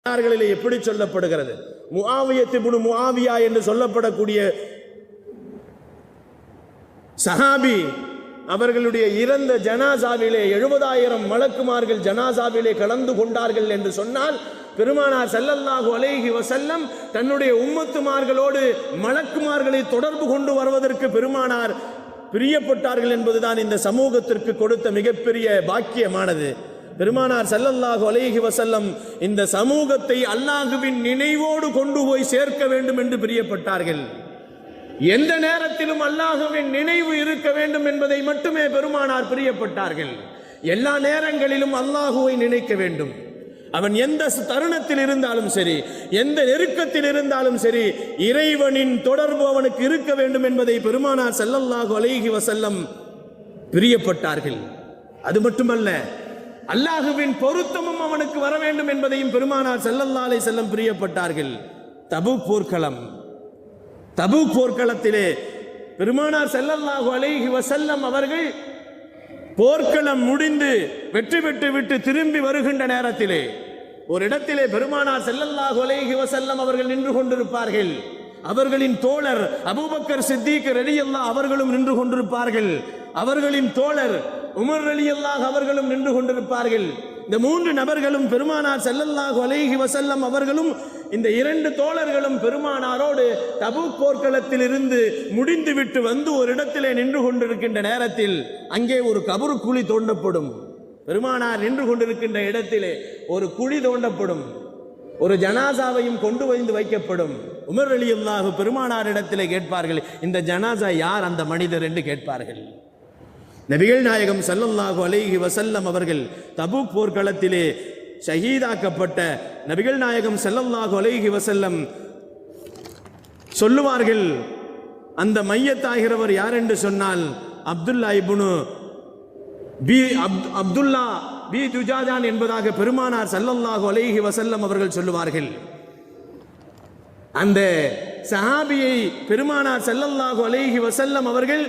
எப்படி சொல்லப்படுகிறது? முஆவியத் இப்னு முஆவியா என்று சொல்லப்படக்கூடிய சஹாபி அவர்களுடைய இறந்த ஜனாசாவிலே 70,000 மலக்குமார்கள் ஜனாசாவிலே கலந்து கொண்டார்கள் என்று சொன்னால், பெருமானார் ஸல்லல்லாஹு அலைஹி வஸல்லம் தன்னுடைய உம்மத்துமார்களோடு மலக்குமார்களை தொடர்பு கொண்டு வருவதற்கு பெருமானார் பிரியப்பட்டார்கள் என்பதுதான் இந்த சமூகத்திற்கு கொடுத்த மிகப்பெரிய பாக்கியமானது. பெருமானார் ஸல்லல்லாஹு அலைஹி வஸல்லம் இந்த சமூகத்தை அல்லாஹ்வின் நினைவோடு கொண்டு போய் சேர்க்க வேண்டும் என்று பிரியப்பட்டார்கள். எந்த நேரத்திலும் அல்லாஹ்வின் நினைவு இருக்க வேண்டும் என்பதை மட்டுமே பெருமானார் பிரியப்பட்டார்கள். எல்லா நேரங்களிலும் அல்லாஹுவை நினைக்க வேண்டும். அவன் எந்த தருணத்தில் இருந்தாலும் சரி, எந்த நெருக்கத்தில் இருந்தாலும் சரி, இறைவனின் தொடர்பு அவனுக்கு இருக்க வேண்டும் என்பதை பெருமானார் ஸல்லல்லாஹு அலைஹி வஸல்லம் பிரியப்பட்டார்கள். அது மட்டுமல்ல, அல்லாஹுவின் பொருத்தமும் அவனுக்கு வர வேண்டும் என்பதையும் பெருமானார் ஸல்லல்லாஹு அலைஹி வஸல்லம் பிரியப்பட்டார்கள். தபூக் போர்க்களத்திலே பெருமானார் ஸல்லல்லாஹு அலைஹி வஸல்லம் அவர்கள் போர்க்களம் முடிந்து வெற்றி பெற்று விட்டு திரும்பி வருகின்ற நேரத்திலே ஒரு இடத்திலே பெருமானார் ஸல்லல்லாஹு அலைஹி வஸல்லம் அவர்கள் நின்று கொண்டிருப்பார்கள். அவர்களின் தோழர் அபூபக்கர் சித்திக் ரலியல்லாஹு அவர்களும் நின்று கொண்டிருப்பார்கள். அவர்களின் தோழர் உமர் ரலியல்லாஹு அவர்களும் நின்று கொண்டிருப்பார்கள். இந்த 3 நபர்களும் பெருமானார் ஸல்லல்லாஹு அலைஹி வஸல்லம் அவர்களும் இந்த 2 தோழர்களும் பெருமானாரோடு தபூக் போர்க்களத்தில் இருந்து முடிந்துவிட்டு வந்து ஒரு இடத்திலே நின்று கொண்டிருக்கின்ற நேரத்தில் அங்கே ஒரு கபரு குழி தோண்டப்படும். பெருமானார் நின்று கொண்டிருக்கின்ற இடத்திலே ஒரு குழி தோண்டப்படும். ஒரு ஜனாசாவையும் கொண்டு வந்து வைக்கப்படும். உமர் ரலியல்லாஹு பெருமானார் இடத்திலே கேட்பார்கள், இந்த ஜனாசா யார், அந்த மனிதர் என்று கேட்பார்கள். நபிகள் நாயகம் ஸல்லல்லாஹு அலைஹி வஸல்லம் அவர்கள் தபூக் போர்க்களத்திலே ஷஹீதாக்கப்பட்ட நபிகள் நாயகம் ஸல்லல்லாஹு அலைஹி வஸல்லம் சொல்லுவார்கள், அந்த மையத்தாகிறவர் யார் என்று சொன்னால் அப்துல்லா பி துஜாஜான் என்பதாக பெருமானார் ஸல்லல்லாஹு அலைஹி வஸல்லம் அவர்கள் சொல்லுவார்கள். அந்த சஹாபியை பெருமானார் ஸல்லல்லாஹு அலைஹி வஸல்லம் அவர்கள்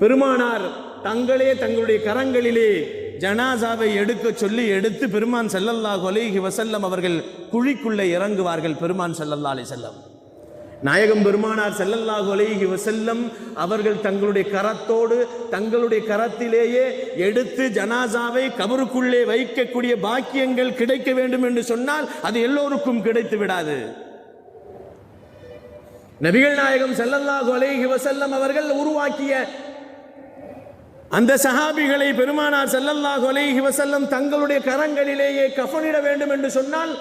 பெருமானார் தங்களுடைய கரங்களிலே ஜனாசாவை எடுக்க சொல்லி எடுத்து பெருமான் ஸல்லல்லாஹு அலைஹி வஸல்லம் அவர்கள் குழிக்குள்ளே இறங்குவார்கள். பெருமான் ஸல்லல்லாஹு அலைஹி வஸல்லம் நாயகம் பெருமானார் ஸல்லல்லாஹு அலைஹி வஸல்லம் அவர்கள் தங்களுடைய கரத்தோடு தங்களுடைய கரத்திலேயே எடுத்து ஜனாசாவை கபருக்குள்ளே வைக்கக்கூடிய பாக்கியங்கள் கிடைக்க வேண்டும் என்று சொன்னால் அது எல்லோருக்கும் கிடைத்து விடாது. நபிகள் நாயகம் ஸல்லல்லாஹு அலைஹி வஸல்லம் அவர்கள் உருவாக்கிய அந்த சஹாபிகளை பெருமானார் ஸல்லல்லாஹு அலைஹி வஸல்லம் தங்களுடைய கரங்களிலேயே கஃனிட வேண்டும் என்று சொன்னால்